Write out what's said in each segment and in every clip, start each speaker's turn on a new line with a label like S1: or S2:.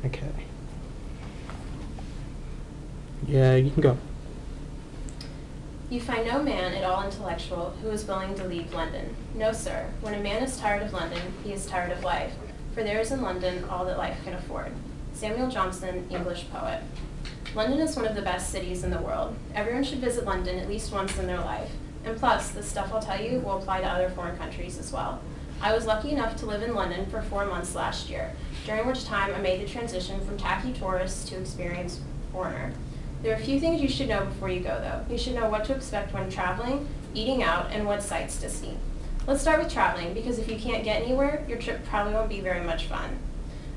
S1: Okay. Yeah, you can go.
S2: You find no man at all intellectual who is willing to leave London. No, sir. When a man is tired of London, he is tired of life, for there is in London all that life can afford. Samuel Johnson, English poet. London is one of the best cities in the world. Everyone should visit London at least once in their life. And plus, the stuff I'll tell you will apply to other foreign countries as well. I was lucky enough to live in London for 4 months last year, during which time I made the transition from tacky tourist to experienced foreigner. There are a few things you should know before you go, though. You should know what to expect when traveling, eating out, and what sights to see. Let's start with traveling, because if you can't get anywhere, your trip probably won't be very much fun.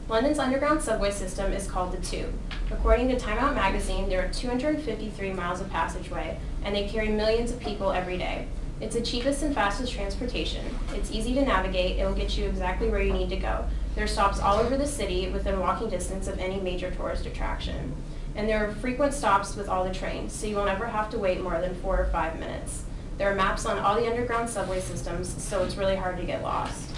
S2: London's underground subway system is called the Tube. According to Time Out magazine, there are 253 miles of passageway, and they carry millions of people every day. It's the cheapest and fastest transportation. It's easy to navigate. It will get you exactly where you need to go. There are stops all over the city within walking distance of any major tourist attraction. And there are frequent stops with all the trains, so you won't ever have to wait more than 4 or 5 minutes. There are maps on all the underground subway systems, so it's really hard to get lost.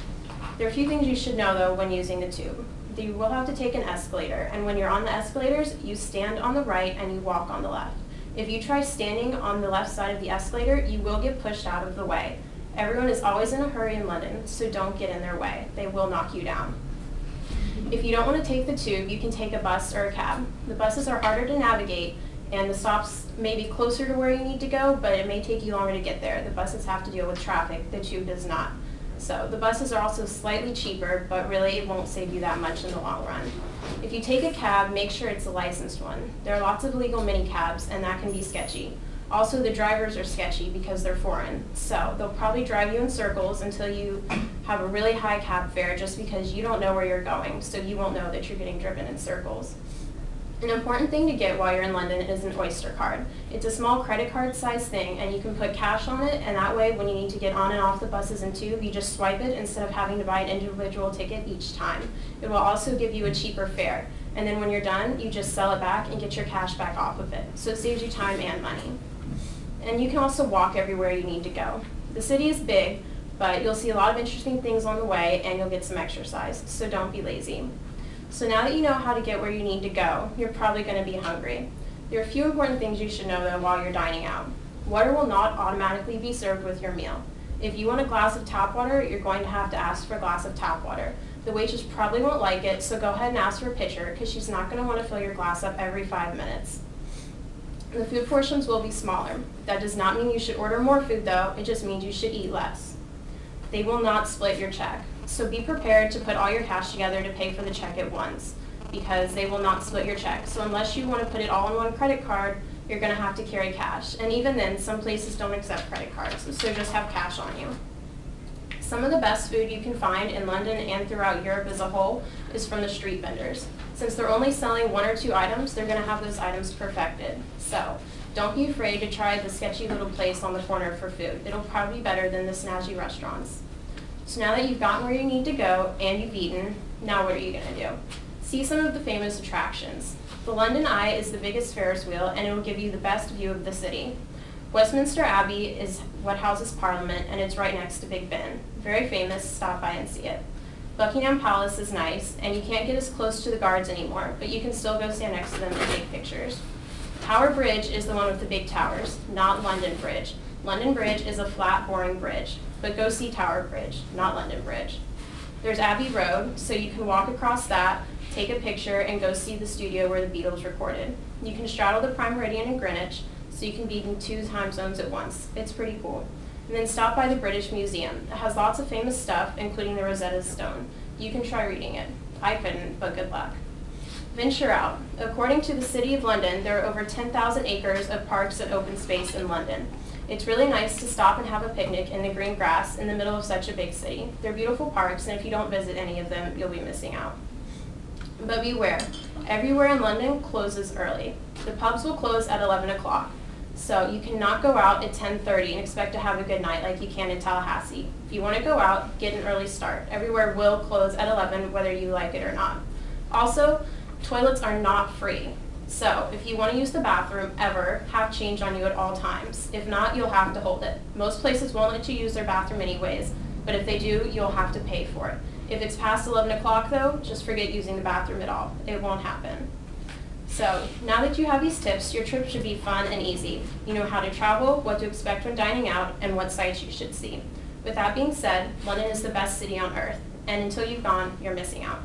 S2: There are a few things you should know, though, when using the Tube. You will have to take an escalator, and when you're on the escalators, you stand on the right and you walk on the left. If you try standing on the left side of the escalator, you will get pushed out of the way. Everyone is always in a hurry in London, so don't get in their way. They will knock you down. If you don't want to take the Tube, you can take a bus or a cab. The buses are harder to navigate, and the stops may be closer to where you need to go, but it may take you longer to get there. The buses have to deal with traffic. The Tube does not. So the buses are also slightly cheaper, but really it won't save you that much in the long run. If you take a cab, make sure it's a licensed one. There are lots of illegal mini cabs, and that can be sketchy. Also, the drivers are sketchy because they're foreign. So they'll probably drive you in circles until you have a really high cab fare just because you don't know where you're going, so you won't know that you're getting driven in circles. An important thing to get while you're in London is an Oyster card. It's a small credit card size thing, and you can put cash on it, and that way when you need to get on and off the buses and Tube, you just swipe it instead of having to buy an individual ticket each time. It will also give you a cheaper fare, and then when you're done, you just sell it back and get your cash back off of it. So it saves you time and money. And you can also walk everywhere you need to go. The city is big, but you'll see a lot of interesting things on the way, and you'll get some exercise, so don't be lazy. So now that you know how to get where you need to go, you're probably going to be hungry. There are a few important things you should know, though, while you're dining out. Water will not automatically be served with your meal. If you want a glass of tap water, you're going to have to ask for a glass of tap water. The waitress probably won't like it, so go ahead and ask for a pitcher, because she's not going to want to fill your glass up every 5 minutes. The food portions will be smaller. That does not mean you should order more food, though. It just means you should eat less. They will not split your check. So be prepared to put all your cash together to pay for the check at once, because they will not split your check. So unless you want to put it all on one credit card, you're going to have to carry cash. And even then, some places don't accept credit cards, so just have cash on you. Some of the best food you can find in London and throughout Europe as a whole is from the street vendors. Since they're only selling 1 or 2 items, they're going to have those items perfected. So don't be afraid to try the sketchy little place on the corner for food. It'll probably be better than the snazzy restaurants. So now that you've gotten where you need to go and you've eaten, now what are you going to do? See some of the famous attractions. The London Eye is the biggest Ferris wheel, and it will give you the best view of the city. Westminster Abbey is what houses Parliament, and it's right next to Big Ben. Very famous, stop by and see it. Buckingham Palace is nice, and you can't get as close to the guards anymore, but you can still go stand next to them and take pictures. Tower Bridge is the one with the big towers, not London Bridge. London Bridge is a flat, boring bridge, but go see Tower Bridge, not London Bridge. There's Abbey Road, so you can walk across that, take a picture, and go see the studio where the Beatles recorded. You can straddle the Prime Meridian in Greenwich, so you can be in 2 time zones at once. It's pretty cool. And then stop by the British Museum. It has lots of famous stuff, including the Rosetta Stone. You can try reading it. I couldn't, but good luck. Venture out. According to the City of London, there are over 10,000 acres of parks and open space in London. It's really nice to stop and have a picnic in the green grass in the middle of such a big city. They're beautiful parks, and if you don't visit any of them, you'll be missing out. But beware, everywhere in London closes early. The pubs will close at 11 o'clock, so you cannot go out at 10:30 and expect to have a good night like you can in Tallahassee. If you want to go out, get an early start. Everywhere will close at 11 whether you like it or not. Also, toilets are not free. So if you want to use the bathroom ever, have change on you at all times. If not, you'll have to hold it. Most places won't let you use their bathroom anyways, but if they do, you'll have to pay for it. If it's past 11 o'clock though, just forget using the bathroom at all. It won't happen. So now that you have these tips, your trip should be fun and easy. You know how to travel, what to expect when dining out, and what sights you should see. With that being said, London is the best city on earth, and until you've gone, you're missing out.